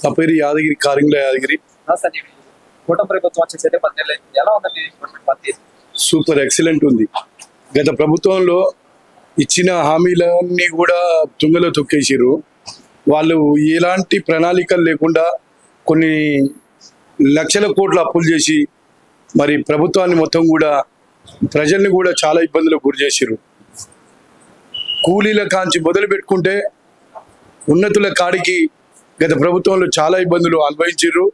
నా పేరు యాదగిరి, కారింగ్ల యాదగిరి. కూటమి ప్రభుత్వం వచ్చేసి 10 ఏళ్ళు ఎలా ఉందండి పనితీరు? సూపర్ ఎక్సలెంట్ ఉంది. గత ప్రభుత్వంలో ఇచ్చిన హామీలన్నీ కూడా తుంగలో తొక్కేసారు. వాళ్ళు ఎలాంటి ప్రణాళికలు లేకుండా కొన్ని లక్షల కోట్ల అప్పులు చేసి మరి ప్రభుత్వాన్ని మొత్తం కూడా ప్రజల్ని కూడా చాలా ఇబ్బందులకు గురి చేసారు. కూలీల కాంచి మొదలు పెట్టుకుంటే ఉన్నతుల కాడికి గత ప్రభుత్వంలో చాలా ఇబ్బందులు అనుభవించారు.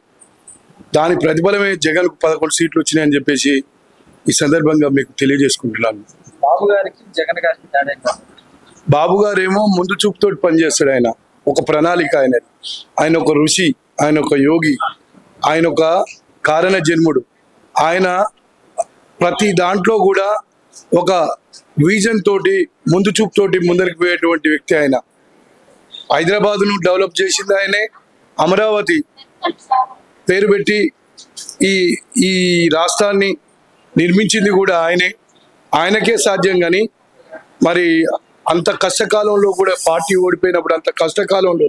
దాని ప్రతిఫలమే జగన్కు 11 సీట్లు వచ్చినాయని చెప్పేసి ఈ సందర్భంగా మీకు తెలియజేసుకుంటున్నాను. బాబు గారికి జగన్ గారికి తేడా ఏంటి? బాబు గారేమో ముందు చూపుతో పనిచేస్తాడు. ఆయన ఒక ప్రణాళిక, ఆయన ఒక ఋషి, ఆయన ఒక యోగి, ఆయన ఒక కారణ జన్ముడు. ఆయన ప్రతి దాంట్లో కూడా ఒక విజన్ తోటి ముందు చూపుతోటి ముందరికి పోయేటువంటి వ్యక్తి. ఆయన హైదరాబాద్ను డెవలప్ చేసింది ఆయనే, అమరావతి పేరు పెట్టి ఈ రాష్ట్రాన్ని నిర్మించింది కూడా ఆయనే. ఆయనకే సాధ్యం. కానీ మరి అంత కష్టకాలంలో కూడా పార్టీ ఓడిపోయినప్పుడు, అంత కష్టకాలంలో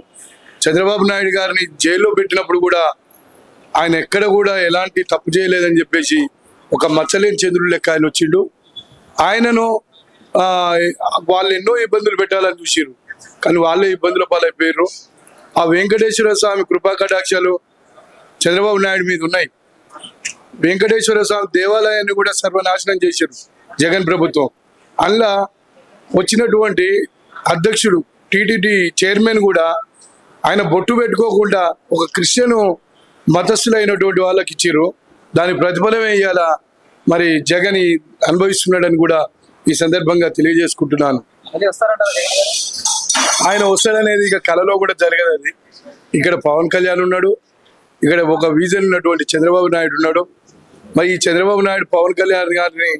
చంద్రబాబు నాయుడు గారిని జైల్లో పెట్టినప్పుడు కూడా ఆయన ఎక్కడ కూడా ఎలాంటి తప్పు చేయలేదని చెప్పేసి ఒక మచ్చలేని చంద్రుడు లెక్క ఆయన వచ్చిండు. ఆయనను వాళ్ళు ఎన్నో ఇబ్బందులు పెట్టాలని చూసిరు, కానీ వాళ్ళే ఇబ్బందుల పాలైపోయారు. ఆ వెంకటేశ్వర స్వామి కృపా కటాక్షాలు చంద్రబాబు నాయుడు మీద ఉన్నాయి. వెంకటేశ్వర స్వామి దేవాలయాన్ని కూడా సర్వనాశనం చేశారు జగన్ ప్రభుత్వం. అందులో వచ్చినటువంటి అధ్యక్షుడు టీటీడీ చైర్మన్ కూడా ఆయన బొట్టు పెట్టుకోకుండా ఒక క్రిస్టియను మతస్థులైనటువంటి వాళ్ళకి ఇచ్చారు. దాని ప్రతిఫలమే ఇవాళ మరి జగన్ అనుభవిస్తున్నాడని కూడా ఈ సందర్భంగా తెలియజేసుకుంటున్నాను. ఆయన వస్తాడనేది ఇక కలలో కూడా జరగదు. అది ఇక్కడ పవన్ కళ్యాణ్ ఉన్నాడు, ఇక్కడ ఒక విజన్ ఉన్నటువంటి చంద్రబాబు నాయుడు ఉన్నాడు. మరి ఈ చంద్రబాబు నాయుడు పవన్ కళ్యాణ్ గారిని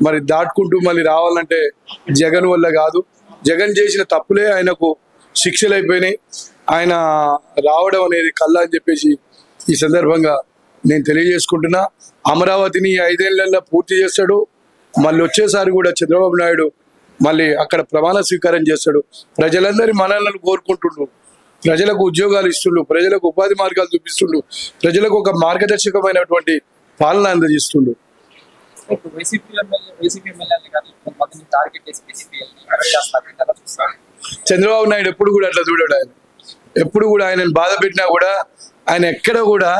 మరి దాటుకుంటూ మళ్ళీ రావాలంటే జగన్ వల్ల కాదు. జగన్ చేసిన తప్పులే ఆయనకు శిక్షలు అయిపోయినాయి. ఆయన రావడం అనేది కల్లా అని చెప్పేసి ఈ సందర్భంగా నేను తెలియజేసుకుంటున్నా. అమరావతిని 5 ఏళ్లలో పూర్తి చేస్తాడు. మళ్ళీ వచ్చేసారి కూడా చంద్రబాబు నాయుడు మళ్ళీ అక్కడ ప్రమాణ స్వీకారం చేస్తాడు. ప్రజలందరి మనల్ని కోరుకుంటుండ్రు, ప్రజలకు ఉద్యోగాలు ఇస్తుండ్రు, ప్రజలకు ఉపాధి మార్గాలు చూపిస్తుండ్రు, ప్రజలకు ఒక మార్గదర్శకమైనటువంటి పాలన అందజేస్తుండ్రు. చంద్రబాబు నాయుడు ఎప్పుడు కూడా అట్లా చూడాడు. ఆయన ఎప్పుడు కూడా ఆయనను బాధ పెట్టినా కూడా ఆయన ఎక్కడ కూడా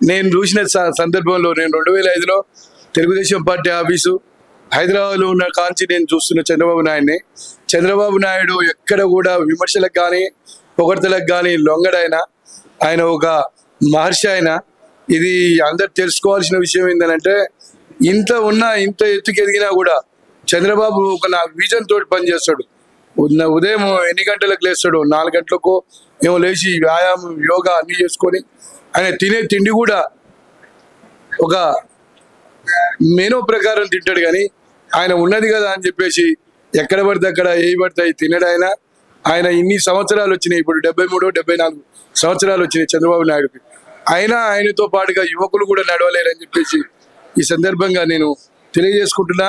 నేను చూసిన సందర్భంలో నేను 2005లో తెలుగుదేశం పార్టీ ఆఫీసు హైదరాబాద్లో ఉన్న కాంచి నేను చూస్తున్న చంద్రబాబు నాయుడిని. చంద్రబాబు నాయుడు ఎక్కడ కూడా విమర్శలకు కానీ పొగడ్తలకు కానీ లొంగడైన ఆయన ఒక మహర్షి. ఆయన ఇది అందరు తెలుసుకోవాల్సిన విషయం ఏంటంటే ఇంత ఎత్తుకు ఎదిగినా కూడా చంద్రబాబు ఒక నా విజన్ తోటి పనిచేస్తాడు. ఉదయం ఎన్ని గంటలకు లేస్తాడు? 4 గంటలకు ఏమో లేచి వ్యాయామం యోగా అన్ని చేసుకొని ఆయన తినే తిండి కూడా ఒక మెనూ ప్రకారం తింటాడు. కానీ ఆయన ఉన్నది కదా అని చెప్పేసి ఎక్కడ పడితే అక్కడ ఏ పడతాయి తినడు. ఆయన ఇన్ని సంవత్సరాలు వచ్చినాయి, ఇప్పుడు 73, 74 సంవత్సరాలు వచ్చినాయి చంద్రబాబు నాయుడుకి. అయినా ఆయనతో పాటుగా యువకులు కూడా నడవలేరని చెప్పేసి ఈ సందర్భంగా నేను తెలియజేసుకుంటున్నా.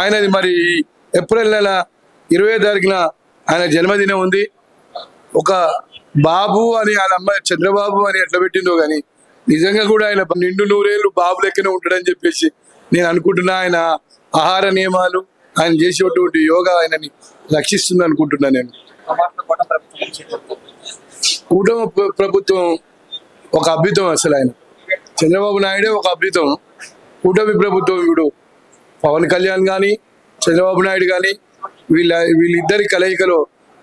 ఆయనది మరి ఏప్రిల్ నెల 20వ తారీఖున ఆయన జన్మదినం ఉంది. ఒక బాబు అని ఆయన అమ్మ చంద్రబాబు అని ఎట్లా పెట్టిందో కానీ నిజంగా కూడా ఆయన నిండు 100 ఏళ్ళు బాబు లెక్కనే ఉంటాడని చెప్పేసి నేను అనుకుంటున్నా. ఆయన ఆహార నియమాలు, ఆయన చేసేటువంటి యోగా ఆయనని రక్షిస్తుంది అనుకుంటున్నా నేను. కూటమి ప్రభుత్వం ఒక అద్భుతం. అసలు ఆయన చంద్రబాబు నాయుడే ఒక అద్భుతం. కూటమి ప్రభుత్వం ఇప్పుడు పవన్ కళ్యాణ్ కానీ చంద్రబాబు నాయుడు కానీ వీళ్ళిద్దరి కలయికలో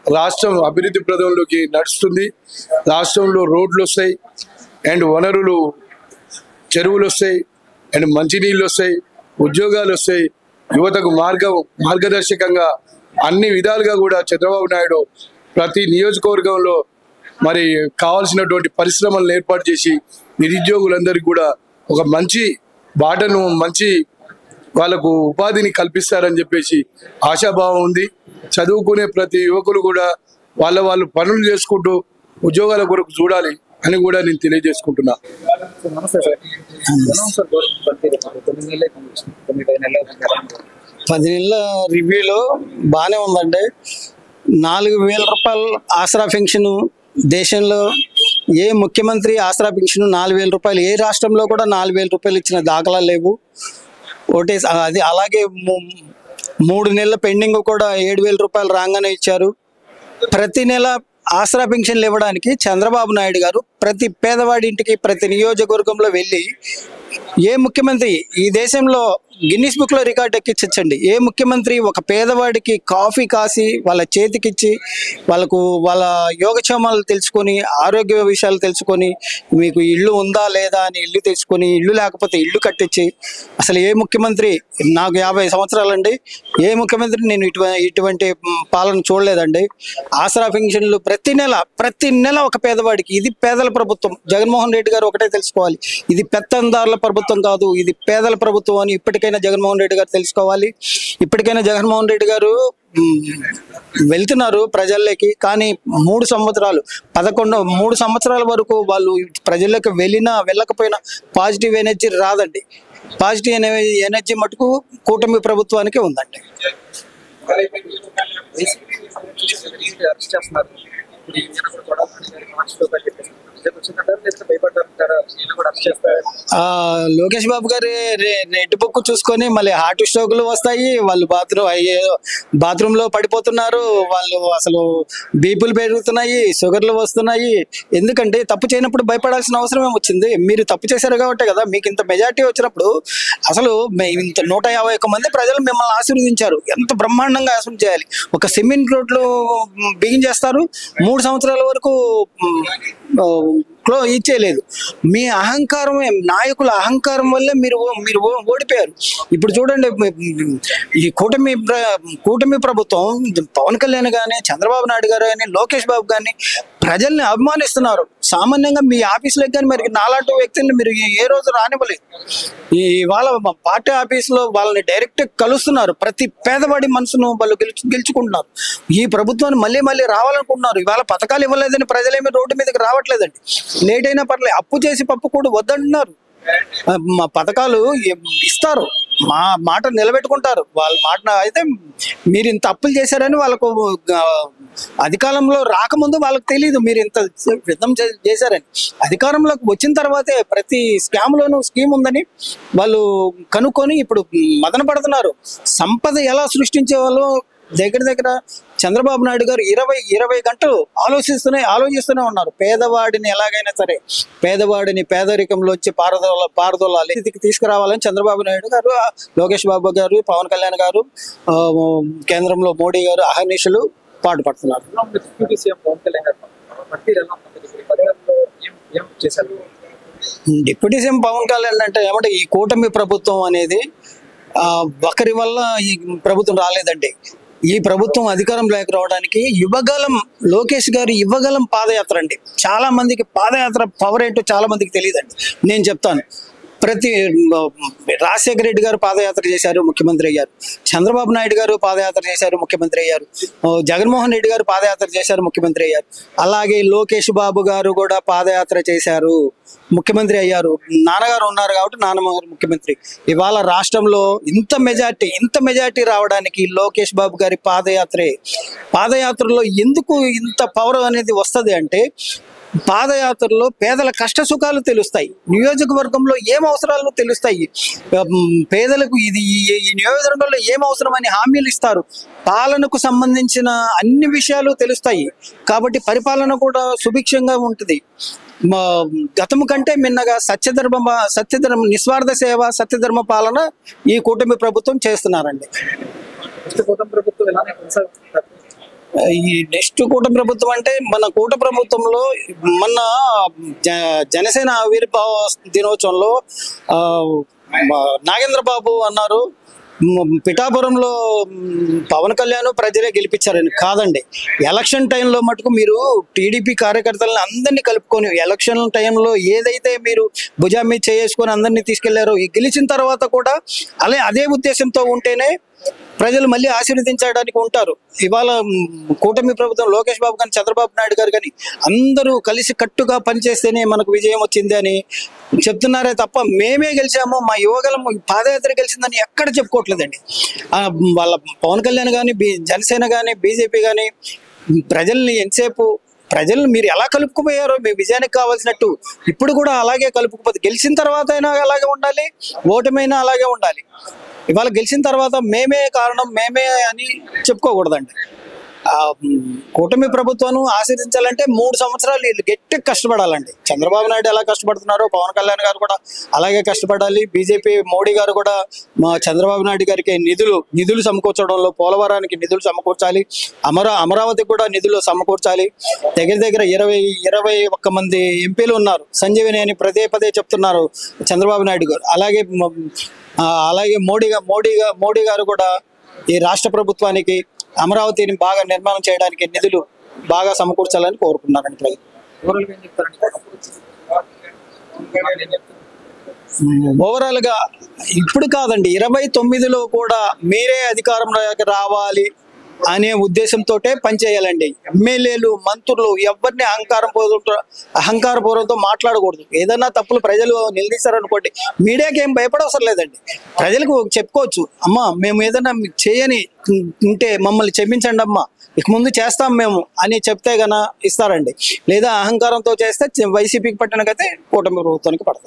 రాష్ట్రం అభివృద్ధి ప్రదంలోకి నడుస్తుంది. రాష్ట్రంలో రోడ్లు వస్తాయి, అండ్ వనరులు చెరువులు వస్తాయి, అండ్ మంచినీళ్ళు వస్తాయి, ఉద్యోగాలు వస్తాయి, యువతకు మార్గదర్శకంగా అన్ని విధాలుగా కూడా చంద్రబాబు నాయుడు ప్రతి నియోజకవర్గంలో మరి కావాల్సినటువంటి పరిశ్రమలను ఏర్పాటు చేసి నిరుద్యోగులందరికీ కూడా ఒక మంచి బాటను, మంచి వాళ్ళకు ఉపాధిని కల్పిస్తారని చెప్పేసి ఆశాభావం ఉంది. చదువుకునే ప్రతి యువకులు కూడా వాళ్ళు పనులు చేసుకుంటూ ఉద్యోగాల కొరకు చూడాలి అని కూడా నేను తెలియజేసుకుంటున్నా. 10 నెలల రివ్యూలో బాగానే ఉందండి. 4,000 రూపాయలు ఆసరా పెన్షన్ దేశంలో ఏ ముఖ్యమంత్రి ఆసరా పింఛను 4,000 రూపాయలు ఏ రాష్ట్రంలో కూడా 4,000 రూపాయలు ఇచ్చిన దాఖలాలు లేవు. ఒకటే అది అలాగే 3 నెలల పెండింగ్ కూడా 7,000 రూపాయలు రాగానే ఇచ్చారు. ప్రతి నెల ఆసరా పెన్షన్లు ఇవ్వడానికి చంద్రబాబు నాయుడు గారు ప్రతి పేదవాడి ఇంటికి ప్రతి నియోజకవర్గంలో వెళ్ళి ఏ ముఖ్యమంత్రి ఈ దేశంలో గిన్నిస్ బుక్ లో రికార్డ్ ఎక్కించండి. ఏ ముఖ్యమంత్రి ఒక పేదవాడికి కాఫీ కాసి వాళ్ళ చేతికిచ్చి వాళ్ళకు వాళ్ళ యోగక్షేమాలు తెలుసుకొని ఆరోగ్య విషయాలు తెలుసుకొని మీకు ఇల్లు ఉందా లేదా అని ఇల్లు తెలుసుకొని ఇల్లు లేకపోతే ఇల్లు కట్టించి అసలు ఏ ముఖ్యమంత్రి నాకు 50 సంవత్సరాలండి ఏ ముఖ్యమంత్రి నేను ఇటువంటి పాలన చూడలేదండి. ఆసరా పెన్షన్లు ప్రతి నెల ఒక పేదవాడికి. ఇది పేదల ప్రభుత్వం. జగన్మోహన్ రెడ్డి గారు ఒకటే తెలుసుకోవాలి, ఇది పెత్తందారుల ప్రభుత్వం కాదు, ఇది పేదల ప్రభుత్వం అని ఇప్పటికైనా జగన్మోహన్ రెడ్డి గారు తెలుసుకోవాలి. ఇప్పటికైనా జగన్మోహన్ రెడ్డి గారు వెళ్తున్నారు ప్రజల్లోకి. కానీ 3 సంవత్సరాల వరకు వాళ్ళు ప్రజల్లోకి వెళ్ళకపోయినా పాజిటివ్ ఎనర్జీ రాదండి. పాజిటివ్ ఎనర్జీ మటుకు కూటమి ప్రభుత్వానికే ఉందండి. అరెస్ట్ చేస్తున్నారు. ఇప్పుడు ఈ జనం కూడా భయపడ్డారు, కూడా అరెస్ట్ చేస్తారు. లోకేష్ బాబు గారి రెడ్ బుక్ చూసుకొని మళ్ళీ హార్ట్ స్ట్రోక్లు వస్తాయి. వాళ్ళు బాత్రూమ్ లో పడిపోతున్నారు. వాళ్ళు అసలు బీపీలు పెరుగుతున్నాయి, షుగర్లు వస్తున్నాయి. ఎందుకంటే తప్పు చేయనప్పుడు భయపడాల్సిన అవసరం ఏమొచ్చింది? మీరు తప్పు చేశారు కాబట్టి కదా మీకు ఇంత మెజార్టీ వచ్చినప్పుడు. అసలు ఇంత 151 మంది ప్రజలు మిమ్మల్ని ఆశీర్వదించారు. ఎంత బ్రహ్మాండంగా ఆశీర్వదించాలి. ఒక సిమెంట్ రోడ్లు బిగించేస్తారు, 3 సంవత్సరాల వరకు ఇచ్చేయలేదు. మీ అహంకారం, నాయకుల అహంకారం వల్లే మీరు ఓడిపోయారు. ఇప్పుడు చూడండి, ఈ కూటమి ప్రభుత్వం పవన్ కళ్యాణ్ కానీ చంద్రబాబు నాయుడు గారు కానీ లోకేష్ బాబు కానీ ప్రజల్ని అభిమానిస్తున్నారు. సామాన్యంగా మీ ఆఫీసులకు కానీ మరి నాలాంటి వ్యక్తుల్ని మీరు ఏ రోజు రానివ్వలేదు. ఇవాళ పార్టీ ఆఫీసులో వాళ్ళని డైరెక్ట్ కలుస్తున్నారు. ప్రతి పేదవాడి మనసును వాళ్ళు గెలుచుకుంటున్నారు. ఈ ప్రభుత్వాన్ని మళ్ళీ రావాలనుకుంటున్నారు. ఇవాళ పథకాలు ఇవ్వలేదని ప్రజలేమీ రోడ్డు మీదకి రావట్లేదండి. లేట్ అయినా పర్లేదు, అప్పు చేసి పప్పు కూడా వద్దంటున్నారు. మా పథకాలు ఇస్తారు, మా మాట నిలబెట్టుకుంటారు. వాళ్ళ మాట అయితే మీరు ఇంత అప్పులు చేశారని వాళ్ళకు అధికారంలో రాకముందు వాళ్ళకి తెలియదు మీరు ఇంత యుద్ధం చేశారని. అధికారంలోకి వచ్చిన తర్వాతే ప్రతి స్కామ్లోనూ స్కీమ్ ఉందని వాళ్ళు కనుక్కొని ఇప్పుడు మదన పడుతున్నారు. సంపద ఎలా సృష్టించే వాళ్ళు దగ్గర చంద్రబాబు నాయుడు గారు 20 గంటలు ఆలోచిస్తూనే ఉన్నారు. పేదవాడిని ఎలాగైనా సరే పేదరికంలోంచి పారదోలాలి స్థితికి తీసుకురావాలని చంద్రబాబు నాయుడు గారు, లోకేష్ బాబు గారు, పవన్ కళ్యాణ్ గారు, కేంద్రంలో మోడీ గారు అహర్నిశలు పాటుపడుతున్నారు. డిప్యూటీ సీఎం పవన్ కళ్యాణ్ అంటే ఏమంటే ఈ కూటమి ప్రభుత్వం అనేది ఒకరి వల్ల ఈ ప్రభుత్వం రాలేదండి. ఈ ప్రభుత్వం అధికారం లేక రావడానికి లోకేష్ గారు యువగలం పాదయాత్ర అండి. చాలా మందికి పాదయాత్ర పవర్ ఏంటో చాలా మందికి తెలియదండి. నేను చెప్తాను. రాజశేఖర రెడ్డి గారు పాదయాత్ర చేశారు, ముఖ్యమంత్రి అయ్యారు. చంద్రబాబు నాయుడు గారు పాదయాత్ర చేశారు, ముఖ్యమంత్రి అయ్యారు. జగన్మోహన్ రెడ్డి గారు పాదయాత్ర చేశారు, ముఖ్యమంత్రి అయ్యారు. అలాగే లోకేష్ బాబు గారు కూడా పాదయాత్ర చేశారు, ముఖ్యమంత్రి అయ్యారు. నాన్నగారు ఉన్నారు కాబట్టి నాన్నగారు ముఖ్యమంత్రి. ఇవాళ రాష్ట్రంలో ఇంత మెజార్టీ రావడానికి లోకేష్ బాబు గారి పాదయాత్రలో ఎందుకు ఇంత పవర్ అనేది వస్తుంది అంటే, పాదయాత్రలో పేదల కష్ట సుఖాలు తెలుస్తాయి, నియోజకవర్గంలో ఏం అవసరాలు తెలుస్తాయి, పేదలకు ఈ నియోజకవర్గంలో ఏం అవసరమని హామీలు ఇస్తారు, పాలనకు సంబంధించిన అన్ని విషయాలు తెలుస్తాయి. కాబట్టి పరిపాలన కూడా సుభిక్షంగా ఉంటుంది. గతము కంటే మిన్నగా సత్యధర్మ నిస్వార్థ సేవ, సత్యధర్మ పాలన ఈ కూటమి ప్రభుత్వం చేస్తున్నారండి. ఈ నెక్స్ట్ కూటమి ప్రభుత్వం అంటే మన కూటమి ప్రభుత్వంలో మన జనసేన ఆవిర్భావ దినోత్సవంలో నాగేంద్ర బాబు అన్నారు, పిఠాపురంలో పవన్ కళ్యాణ్ ప్రజలే గెలిపించారని. కాదండి, ఎలక్షన్ టైంలో మటుకు మీరు టీడీపీ కార్యకర్తలను అందరినీ కలుపుకొని ఎలక్షన్ టైంలో ఏదైతే మీరు భుజం మీద చేసుకొని అందరినీ తీసుకెళ్లారో, ఈ గెలిచిన తర్వాత కూడా అదే ఉద్దేశంతో ఉంటేనే ప్రజలు మళ్ళీ ఆశీర్వదించడానికి ఉంటారు. ఇవాళ కూటమి ప్రభుత్వం లోకేష్ బాబు కానీ చంద్రబాబు నాయుడు గారు కానీ అందరూ కలిసి కట్టుగా పనిచేస్తేనే మనకు విజయం వచ్చింది అని చెప్తున్నారే తప్ప మేమే గెలిచాము, మా యువగలం పాదయాత్ర గెలిచిందని ఎక్కడ చెప్పుకోవట్లేదండి. వాళ్ళ పవన్ కళ్యాణ్ కానీ, జనసేన కానీ, బీజేపీ కానీ ప్రజల్ని ఎంతసేపు ప్రజలు మీరు ఎలా కలుపుకుపోయారో మీ విజయానికి కావాల్సినట్టు ఇప్పుడు కూడా అలాగే కలుపుకుపోతే గెలిచిన తర్వాత అయినా అలాగే ఉండాలి, ఓటమైనా అలాగే ఉండాలి. ఇవాళ గెలిచిన తర్వాత మేమే కారణం మేమే అని చెప్పుకోకూడదండి. కూటమి ప్రభుత్వం ఆశీర్వదించాలంటే 3 సంవత్సరాలు వీళ్ళు గట్టిగా కష్టపడాలండి. చంద్రబాబు నాయుడు ఎలా కష్టపడుతున్నారో పవన్ కళ్యాణ్ గారు కూడా అలాగే కష్టపడాలి. బీజేపీ మోడీ గారు కూడా మా చంద్రబాబు నాయుడు గారికి నిధులు సమకూర్చడంలో పోలవరానికి నిధులు సమకూర్చాలి, అమరావతికి కూడా నిధులు సమకూర్చాలి. దగ్గర 21 మంది ఎంపీలు ఉన్నారు. సంజీవిని అని పదే చెప్తున్నారు చంద్రబాబు నాయుడు గారు. అలాగే మోడీ గారు కూడా ఈ రాష్ట్ర ప్రభుత్వానికి అమరావతిని బాగా నిర్మాణం చేయడానికి నిధులు బాగా సమకూర్చాలని కోరుకున్నారండి ప్రజలు. ఓవరాల్ గా ఇప్పుడు కాదండి, 29లో కూడా మీరే అధికారంలోకి రావాలి అనే ఉద్దేశంతో పనిచేయాలండి. ఎమ్మెల్యేలు మంత్రులు ఎవరిని అహంకారపూర్వంతో మాట్లాడకూడదు. ఏదైనా తప్పులు ప్రజలు నిలదీశారనుకోండి, మీడియాకి ఏం భయపడవసరం లేదండి. ప్రజలకు చెప్పుకోవచ్చు, అమ్మా మేము ఏదైనా చేయని ఉంటే మమ్మల్ని క్షమించండి అమ్మా, ఇక ముందు చేస్తాం మేము అని చెప్తే గన ఇస్తారండి. లేదా అహంకారంతో చేస్తే వైసీపీకి పట్టినకైతే కూటమి ప్రభుత్వానికి పడతారు.